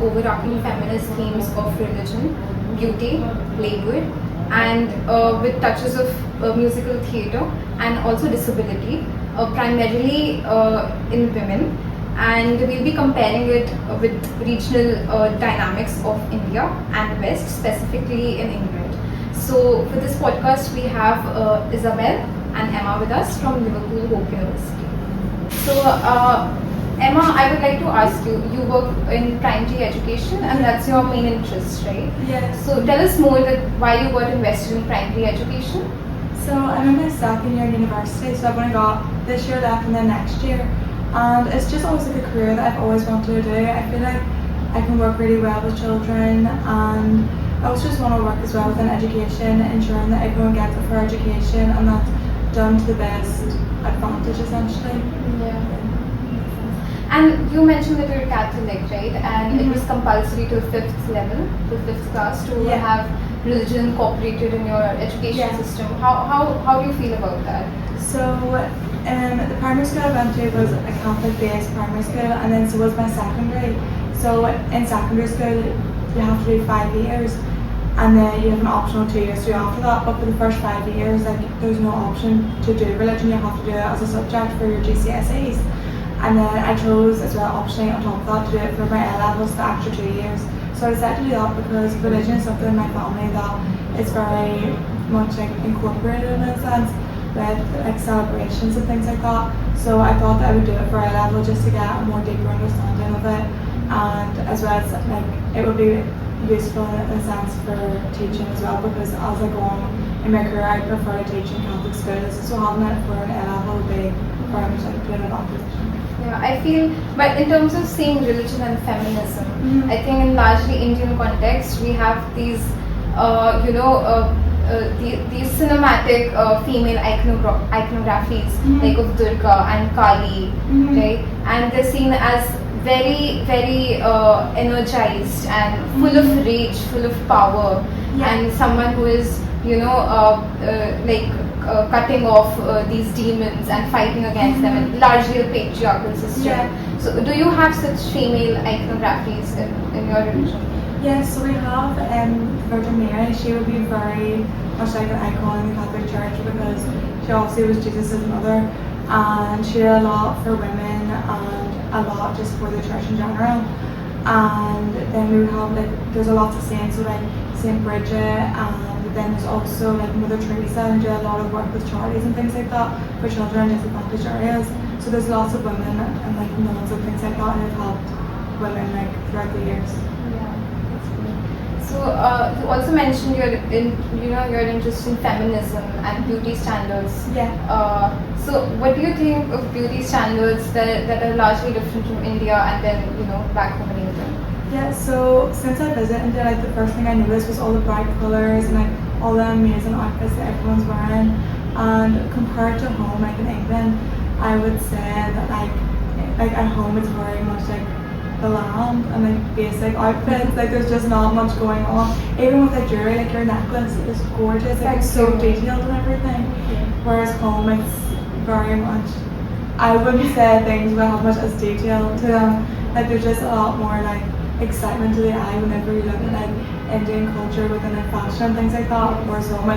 overarching feminist themes of religion, beauty, labor, and with touches of musical theatre and also disability, primarily in women. And we'll be comparing it with regional dynamics of India and West, specifically in England. So for this podcast, we have Isabelle and Emma with us from Liverpool Hope University. So Emma, I would like to ask you, you work in primary education and that's your main interest, right? Yes. So tell us more that why you got invested in primary education. So I'm in my second year in university, so I've only got this year left and then next year. And it's just always like a career that I've always wanted to do. I feel like I can work really well with children, and I also just want to work as well within education, ensuring that everyone gets a fair education and that's done to the best advantage essentially. Yeah. And you mentioned that you're Catholic, right? And it was compulsory to 5th level, to 5th class, to have religion incorporated in your education system. How do you feel about that? So the primary school I went to was a Catholic-based primary school, and then so was my secondary. So in secondary school, you have to do 5 years, and then you have an optional 2 years to do after that. But for the first 5 years, like there's no option to do religion. You have to do it as a subject for your GCSEs. And then I chose as well optionally on top of that to do it for my A-levels the extra 2 years. So I decided to do that because religion is something in my family that is very much like incorporated in a sense, with like celebrations and things like that. So I thought that I would do it for A-level just to get a more deeper understanding of it, and as well as like it would be useful in a sense for teaching as well, because as I go on in my career I prefer to teach in Catholic schools, so having it for an A-level would be very much like an advantage. Yeah, I feel, but in terms of saying religion and feminism, I think in largely Indian context we have these, these cinematic female iconographies like of Durga and Kali, right? And they're seen as very, very energized and full of rage, full of power, and someone who is, cutting off these demons and fighting against them, and largely a patriarchal system. Yeah. So do you have such female iconographies in your religion? Yes, so we have Virgin Mary. She would be very much like an icon in the Catholic Church because she obviously was Jesus' mother, and she did a lot for women and a lot just for the church in general. And then we would have there's a lot of saints, so like Saint Bridget, and then there's also like Mother Teresa, and do a lot of work with charities and things like that for children in disadvantaged areas. So there's lots of women and like nuns and things like that, and have helped women like throughout the years. So you also mentioned you're interested in feminism and beauty standards. Yeah. So what do you think of beauty standards that are largely different from India and then back home in England? Yeah. So since I visited India, like the first thing I noticed was all the bright colours and like all the amazing outfits that everyone's wearing. And compared to home, like in England, I would say that like at home it's very much like the lamb and like basic outfits, like there's just not much going on. Even with like jewelry, like your necklace is gorgeous, like it's so detailed and everything. Whereas home it's very much, I wouldn't say things would have much as detail to them. Like there's just a lot more like excitement to the eye whenever you look at like Indian culture within like fashion and things like that. Whereas home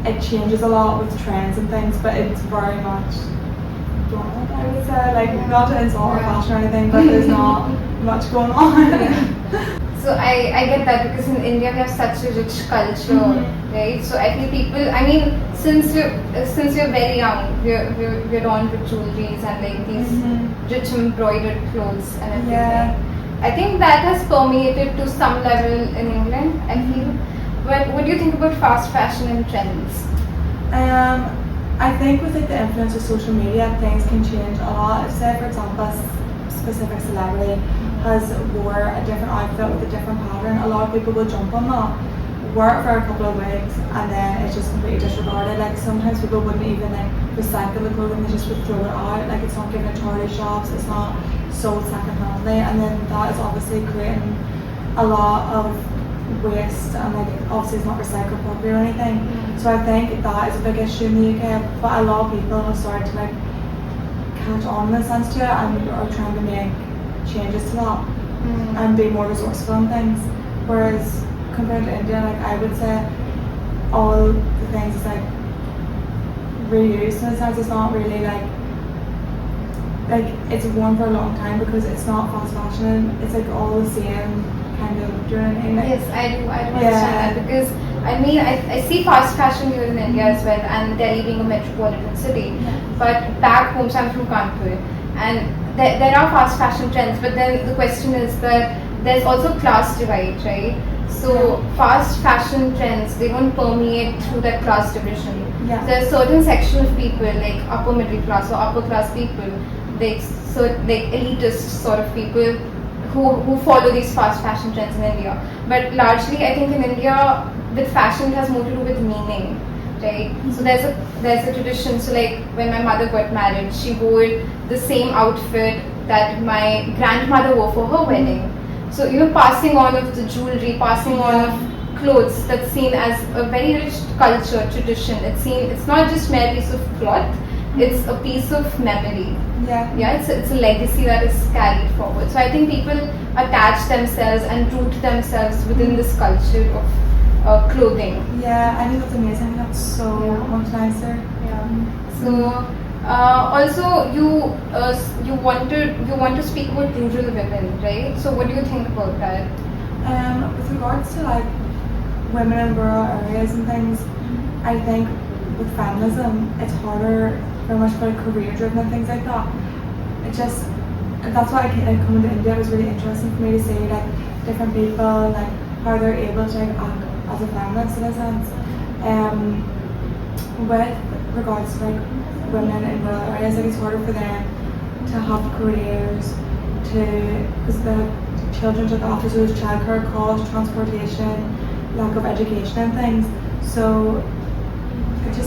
it changes a lot with trends and things, but it's very much bland, I would say, like not to insult our fashion or anything, but there's not much going on. So I get that because in India we have such a rich culture, right? So I feel people, I mean, since you're very young, we're on with jewelries and like these rich embroidered clothes and everything. Yeah. I think that has permeated to some level in England, I feel. But what do you think about fast fashion and trends? I think with like the influence of social media, things can change a lot. Say for example, a specific celebrity has wore a different outfit with a different pattern, a lot of people will jump on that, wear it for a couple of weeks, and then it's just completely disregarded. Like sometimes people wouldn't even like recycle the clothing, they just would throw it out. Like it's not given to charity shops, it's not sold second-handly, and then that is obviously creating a lot of waste, and like obviously it's not recycled properly or anything. So I think that is a big issue in the UK, but a lot of people have started to like catch on in a sense to it and are trying to make changes to that. and be more resourceful on things. Whereas compared to India, like I would say all the things is like reused in a sense. It's not really like it's worn for a long time because it's not fast fashion. It's like all the same kind of. Do you know what I mean? Like, Yes, I do understand that, because I mean I see fast fashion here in India as well, and Delhi being a metropolitan city. But back home, so I'm from Kanpur, and there are fast fashion trends. But then the question is that there's also class divide, right? So fast fashion trends, they don't permeate through that class division. There's a certain section of people, like upper middle class or upper class people, like elitist sort of people who follow these fast fashion trends in India. But largely, I think in India, with fashion, it has more to do with meaning, right? So there's a tradition. So like when my mother got married, she wore the same outfit that my grandmother wore for her wedding. So passing on of the jewelry, passing on of clothes, that's seen as a very rich culture, tradition. It's not just mere piece of cloth, it's a piece of memory. It's a legacy that is carried forward. So I think people attach themselves and root themselves within this culture of clothing. I think that's amazing. I think that's so much nicer. So also you want to speak about rural women, right? So what do you think about that? With regards to like women in rural areas and things, I think with feminism it's harder very much for career driven and things like that. That's why coming to India, it was really interesting for me to see like different people, like how they're able to like act as a feminist in a sense. With regards to like women in rural areas, like it's harder for them to have careers, because they have children to look after, so there's childcare costs, transportation, lack of education and things. So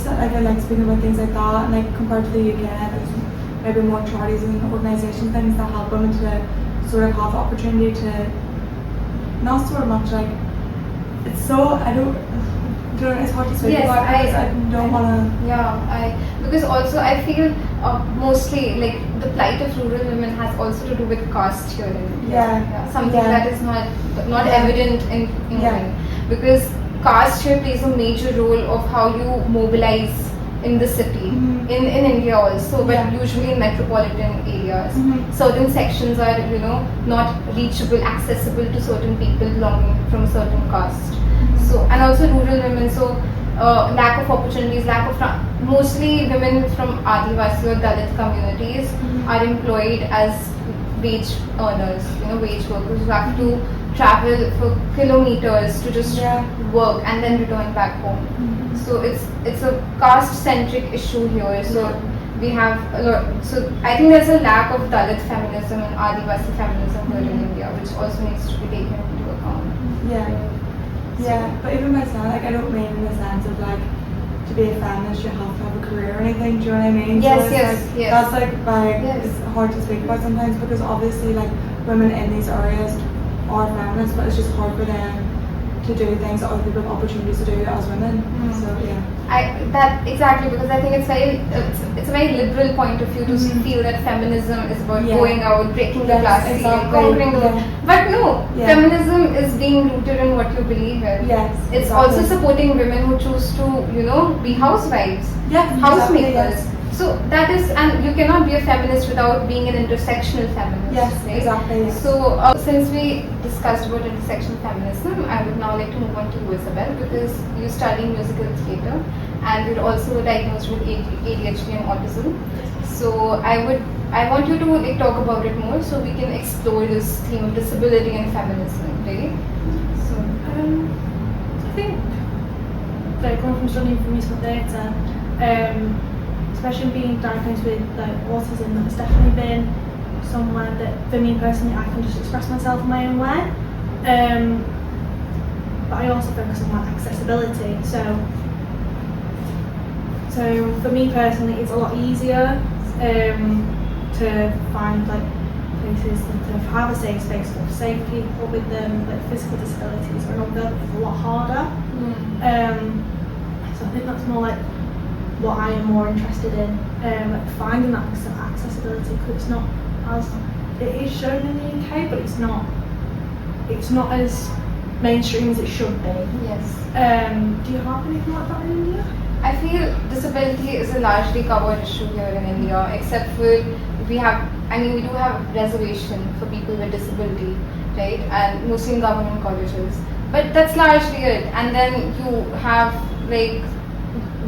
I like speaking about things like that, and like compared to the UK, there's maybe more charities and organisations, things that help women to sort of have the opportunity to not so much like it's so it's hard to speak about because I don't want to. Because also I feel mostly like the plight of rural women has also to do with caste here in India. Something that is not evident in England, because caste here plays a major role of how you mobilize in the city, in India also, but usually in metropolitan areas. Certain sections are not reachable, accessible to certain people belonging from a certain caste. So, and also rural women, so lack of opportunities, mostly women from Adivasi or Dalit communities are employed as wage earners, wage workers who have to travel for kilometers to just work and then return back home. So it's a caste-centric issue here. So we have a lot. So I think there's a lack of Dalit feminism and Adivasi feminism here in India, which also needs to be taken into account. But even myself, like I don't mean in the sense of like to be a feminist you have to have a career or anything. Do you know what I mean? Yes. That's like it's hard to speak about sometimes, because obviously like women in these areas are feminists, but it's just hard for them to do things that other people have opportunities to do as women. So Exactly, because I think it's a very liberal point of view to feel that feminism is about going out, breaking the glass ceiling, conquering the world. But no, feminism is being rooted in what you believe in. It's also supporting women who choose to be housewives, housemakers. So that is, and you cannot be a feminist without being an intersectional feminist. Exactly. So since we discussed about intersectional feminism, I would now like to move on to you, Isabelle, because you're studying musical theatre and you're also diagnosed with ADHD and autism. So I want you to talk about it more, so we can explore this theme of disability and feminism, right? So I think like going from studying for musical theatre, especially being diagnosed with like autism, that's definitely been somewhere that for me personally I can just express myself in my own way. But I also focus on like accessibility. So for me personally, it's a lot easier to find like places to have a safe space for safe people with like physical disabilities, or a lot harder. So I think that's more like what I am more interested in, like finding that accessibility, because it's not as it is shown in the UK, but it's not it's not as mainstream as it should be. Yes. Do you have anything like that in India? I feel disability is a largely covered issue here in India, except for we do have reservation for people with disability, right? And mostly in government colleges. But that's largely it. And then you have like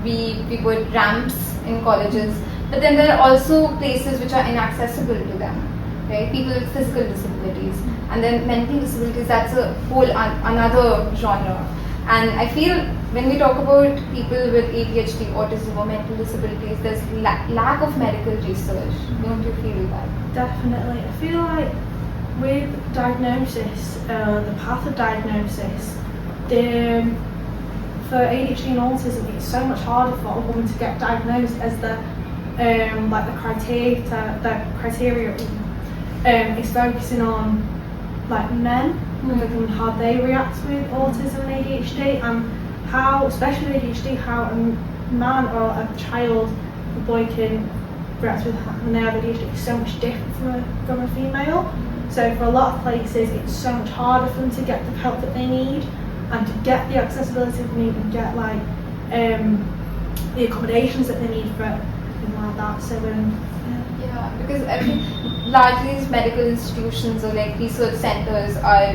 we put ramps in colleges, but then there are also places which are inaccessible to them, right? People with physical disabilities, and then mental disabilities. That's a whole another genre. And I feel when we talk about people with ADHD, autism, or mental disabilities, there's lack of medical research. Don't you feel that? Definitely. I feel like with diagnosis, the path of diagnosis, for ADHD and autism, it's so much harder for a woman to get diagnosed as the criteria is focusing on like men and how they react with autism and ADHD, and how, especially ADHD, how a man or a child, a boy can react with when they have ADHD is so much different from a female. So for a lot of places, it's so much harder for them to get the help that they need and to get the accessibility they need and get like the accommodations that they need for things like that. So yeah, because I think largely these medical institutions or like research centers are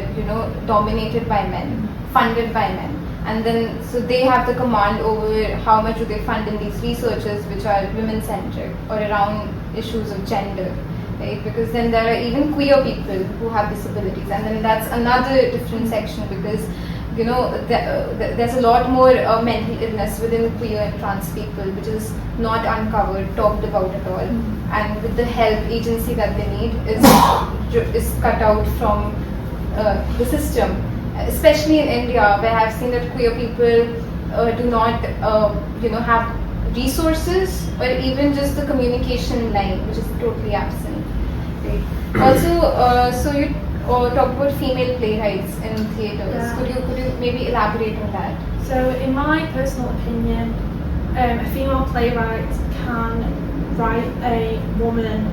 dominated by men, funded by men, and then so they have the command over how much do they fund in these researches which are women-centric or around issues of gender. Right? Because then there are even queer people who have disabilities, and then that's another different section because there's a lot more mental illness within queer and trans people which is not uncovered, talked about at all, and with the help agency that they need is cut out from the system, especially in India, where I've seen that queer people do not have resources or even just the communication line, which is totally absent. Right? Also, so you talk about female playwrights in theatres. Yeah. Could you maybe elaborate on that? So in my personal opinion, a female playwright can write a woman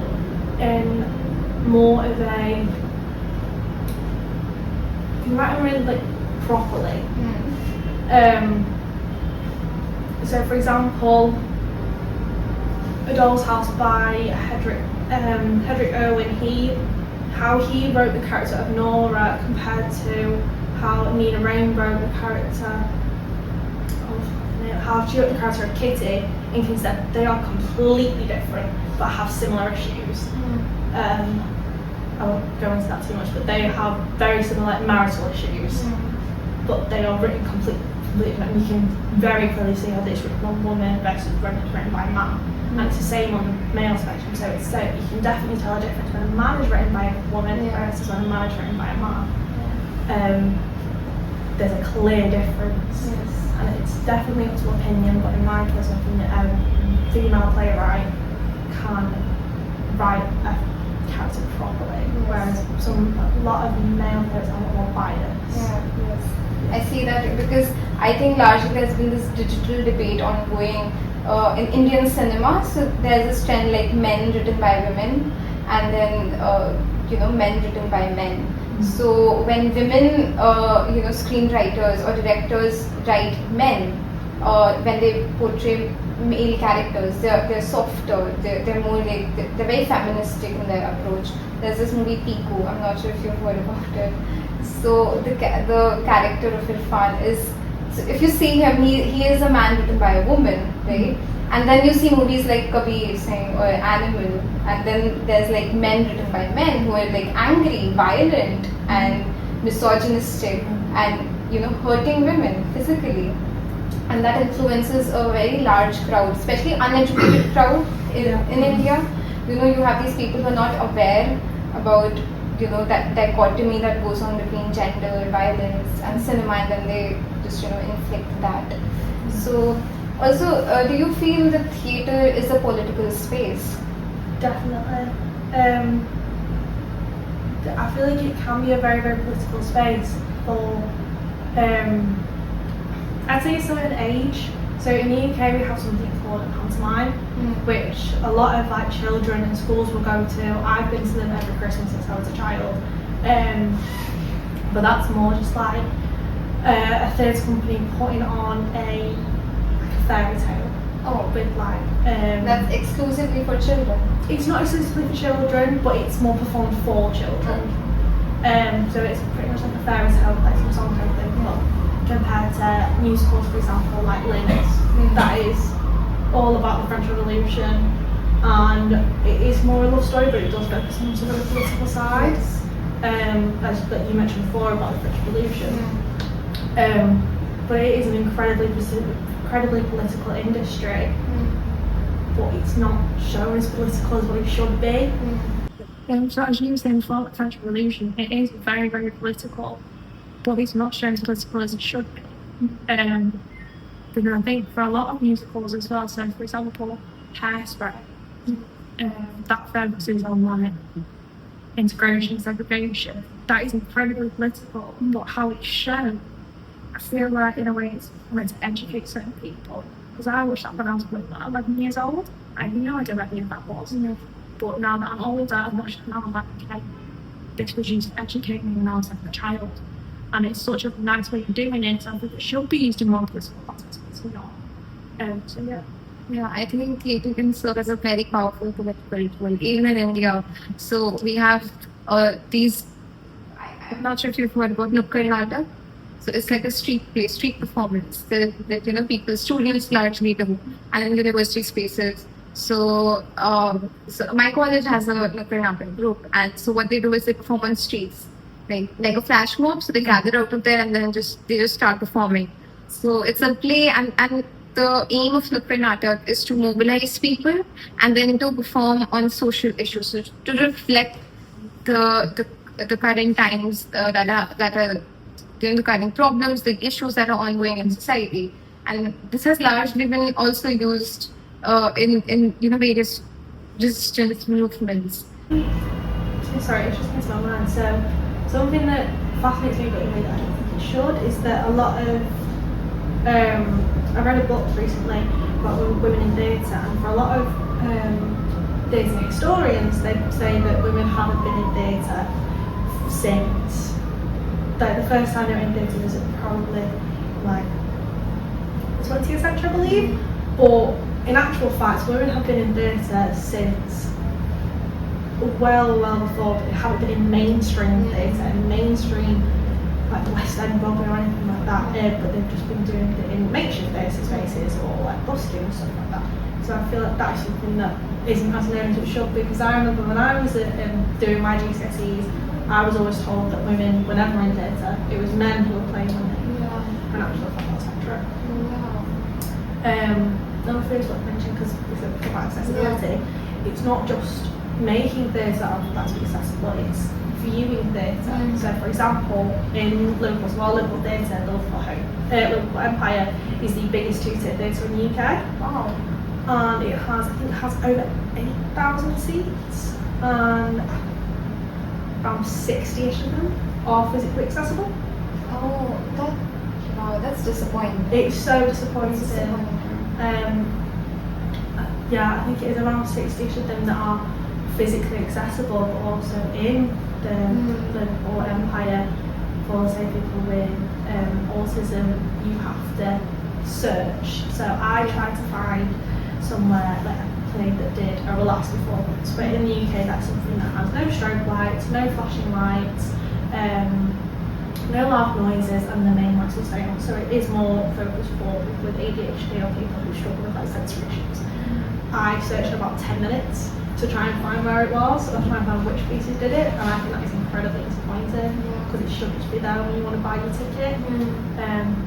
in more of a, you can write her in like properly. So for example, A Doll's House by Hedrick Irwin, how he wrote the character of Nora compared to how Nina Raine wrote the character of, how she wrote the character of Kitty in Consent. They are completely different but have similar issues. I won't go into that too much, but they have very similar marital issues, but they are written completely different. You can very clearly see how this written by a woman versus written by a man. And it's the same on the male spectrum, so you can definitely tell a difference when a man is written by a woman versus when a man is written by a man. There's a clear difference, and it's definitely up to opinion, but in my personal opinion, a female playwright can write a character properly, whereas a lot of male playwrights are a lot more biased. I see that because I think largely there's been this digital debate ongoing in Indian cinema. So there's this trend like men written by women and then men written by men. So when women screenwriters or directors write men, when they portray male characters, they're softer, they're more like they're very feministic in their approach. There's this movie Piku, I'm not sure if you've heard about it. So the character of Irfan is, so if you see him, he is a man written by a woman, right? And then you see movies like Kabir Singh or Animal, and then there's like men written by men who are like angry, violent, and misogynistic, and hurting women physically, and that influences a very large crowd, especially uneducated crowd in India. You have these people who are not aware about that dichotomy that goes on between gender, violence, and cinema, and then they just inflict that. So also, do you feel that theatre is a political space? Definitely. I feel like it can be a very, very political space for I'd say a certain age. So in the UK we have something called a pantomime, which a lot of like children in schools will go to. I've been to them every Christmas since I was a child. but that's more just like a theatre company putting on a fairy tale. With like that's exclusively for children. It's not exclusively for children, but it's more performed for children. So it's pretty much like a fairy tale, like some song kind of thing, but compared to musicals, for example, like Links, that is all about the French Revolution, and it is more a love story, but it does focus on some of the political sides, as that you mentioned before about the French Revolution. But it is an incredibly political industry, but it's not shown as political as what it should be. So as you were saying before, the French Revolution, it is very, very political, but it's not shown as political as it should be. Because I think for a lot of musicals as well, so for example, Hairspray, that focuses on like integration, segregation. That is incredibly political, but how it's shown, I feel like in a way it's meant to educate certain people. Because I watched that when I was like 11 years old. I had no idea what any of that was. But now that I'm older, I'm watching it now, I'm like, okay, this was used to educate me when I was like a child. And it's such a nice way of doing it, so I think it should be used in more political contexts, but it's not. So yeah. Yeah, I think theatre can serve as a very powerful political tool, even in India. So we have these, I'm not sure if you've heard about Nukkad Natak. So it's like a street play, street performance that people, students largely do, and in university spaces. So my college has a Nukkad Natak group, and so what they do is they perform on streets, like a flash mob. So they gather out of there and then they just start performing. So it's a play, and the aim of Nukkad Natak is to mobilize people and then to perform on social issues, so to reflect the current times that are the current problems, the issues that are ongoing in society. And this has largely been also used in various resistance movements. Sorry, it's just into my mind. So something that fascinates me about the way that I don't think it should is that a lot of I read a book recently about women in theatre, and for a lot of theatre historians, they say that women haven't been in theatre since the first time they were in theatre was probably like the 20th century, I believe. But in actual fact, women have been in theatre since well before, but they haven't been in mainstream theatre, in mainstream like the West End Broadway or anything like that, but they've just been doing it in makeshift theatre spaces or like busking and stuff like that. So I feel like that's something that isn't as known as it should be, because I remember when I was doing my GCSEs, I was always told that women were never in theatre, it was men who were playing women. Yeah. And actually I thought that's not true. Another thing I want to mention, because it's about accessibility, it's not just making theatre that's accessible, it's viewing theatre. So for example, in Liverpool, Liverpool Theatre, the Liverpool Hope, Liverpool Empire is the biggest two-tier theatre in the UK. Wow. And it has over 8,000 seats, and around 60-ish of them are physically accessible. That's disappointing. It's so disappointing. Yeah, I think it is around 60-ish of them that are physically accessible, but also in the Liverpool Empire, for say people with autism, you have to search. So I tried to find somewhere like a play that did a relaxed performance, but in the UK that's something that has no strobe lights, no flashing lights, no loud noises, and the main lights will stay on. So it is more focused for people with ADHD or people who struggle with like sensory issues. I searched about 10 minutes to try and find where it was, or try and find which pieces did it, and I think that is incredibly disappointing, because it should just be there when you want to buy your ticket,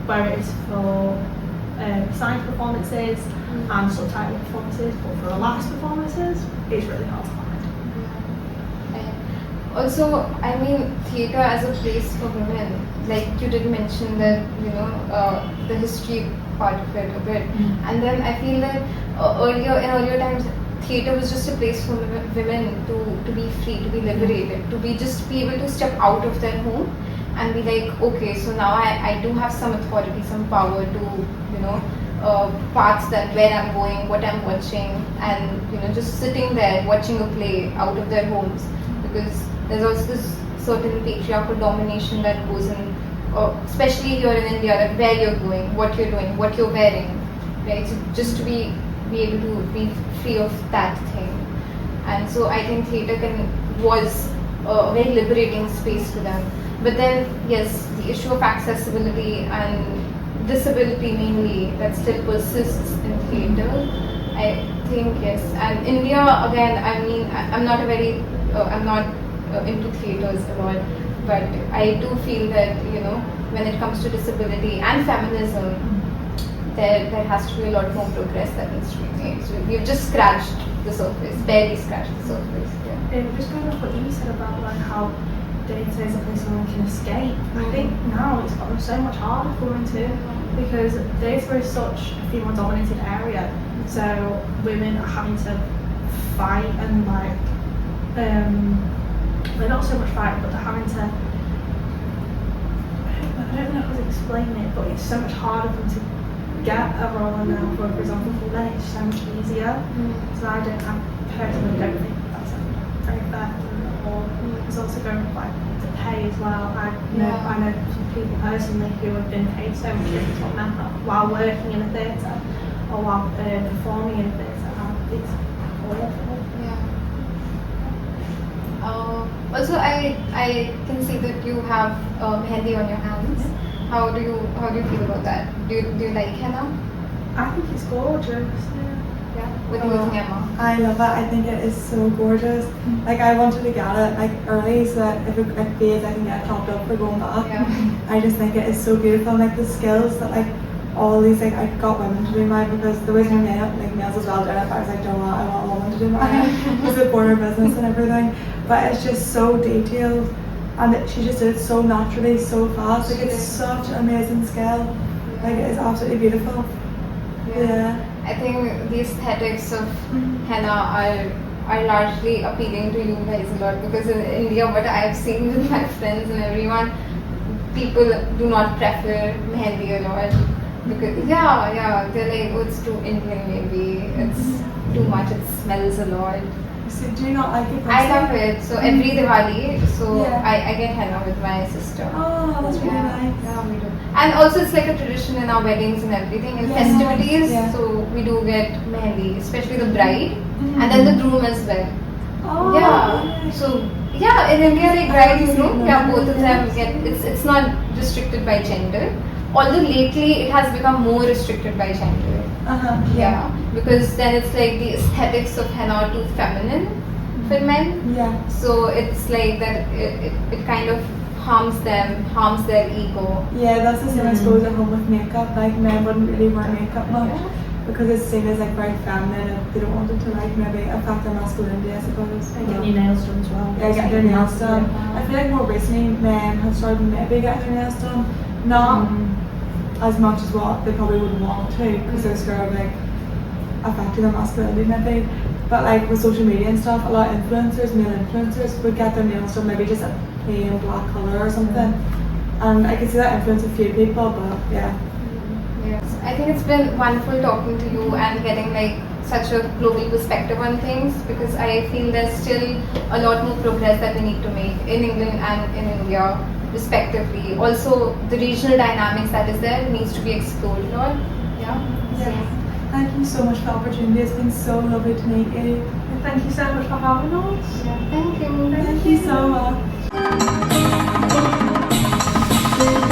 where it is for signed performances and subtitled performances, but for relaxed performances, it's really hard to find. Also, I mean, theatre as a place for women, like you did mention that, the history part of it a bit. And then I feel that in earlier times, theatre was just a place for women to be free, to be liberated, to be able to step out of their home and be like, okay, so now I do have some authority, some power to, paths that where I'm going, what I'm watching, and just sitting there watching a play out of their homes. Because there's also this certain patriarchal domination that goes in, especially here in India, that where you're going, what you're doing, what you're wearing, right? So just to be able to be free of that thing. And so I think theatre was a very liberating space for them. But then, yes, the issue of accessibility and disability mainly that still persists in theatre. I think yes, and India again. I mean, I'm not into theatres a lot, but I do feel that when it comes to disability and feminism, there has to be a lot more progress that needs to be made. So we've just scratched the surface, barely scratched the surface. Yeah. Just going off what you said about like how data is a place where one can escape. I think now it's gotten so much harder for women too, because data is such a female-dominated area. So women are having to fight and like, they're not so much fight, but they're having to. I don't know how to explain it, but it's so much harder for them to get a role now. For example, for men, it's so much easier. So I personally don't think that's very fair. Or it's also going like to pay as well. I know some people personally who have been paid so much as what men have while working in a theatre or while performing in a theatre. It's awful. Yeah. Also, I can see that you have mehndi on your hands. How do you feel about that? Do you like henna? I think it's gorgeous. Yeah. What do you think, Emma? I love it. I think it is so gorgeous. Like I wanted to get it like early so that if it fades, I can get it topped up for going back. Yeah. I just think it is so beautiful. Like the skills that like all these like I got women to do mine because there was no males as well doing it. But I was like, don't want I want a woman to do mine to support her business and everything. But it's just so detailed, and she just did it so naturally, so fast. Like it's such an amazing skill. Like it is absolutely beautiful. Yeah. I think the aesthetics of henna are largely appealing to you guys a lot, because in India, what I've seen with my friends and everyone, people do not prefer mehndi a lot because they're like, oh, it's too Indian maybe, it's too much, it smells a lot. So do you not like it? I love it. So every Diwali, Yeah. I get henna with my sister. Oh, that's really nice. Yeah, we do. And also it's like a tradition in our weddings and everything, and Yeah. festivities. Yeah. So we do get mehndi, especially the bride and then the groom as well. Oh, Yeah. So yeah, in India, like bride and groom, both of them get. It's not restricted by gender. Although lately it has become more restricted by gender. Yeah, because then it's like the aesthetics of henna are too feminine for men. Yeah. So it's like that it kind of harms them, harms their ego. Yeah, that's the same I suppose at home with makeup. Like men wouldn't really wear makeup much because it's seen as like very feminine and they don't want it to like maybe affect their masculinity, I suppose. And getting your nails done as well. Yeah, getting their nails done. I feel like more recently men have started maybe getting their nails done. Not as much as what they probably would want to because they're scared of like affecting their masculinity maybe. But like with social media and stuff, a lot of influencers, male influencers would get their nails done maybe just a plain black colour or something. And I can see that influence a few people, but yeah. Yes, I think it's been wonderful talking to you and getting like such a global perspective on things, because I feel there's still a lot more progress that we need to make in England and in India respectively. Also the regional dynamics that is there needs to be explored a lot. Yeah. Thank you so much for the opportunity. It's been so lovely to meet you. And thank you so much for having us. Yeah, thank you. Thank you so much.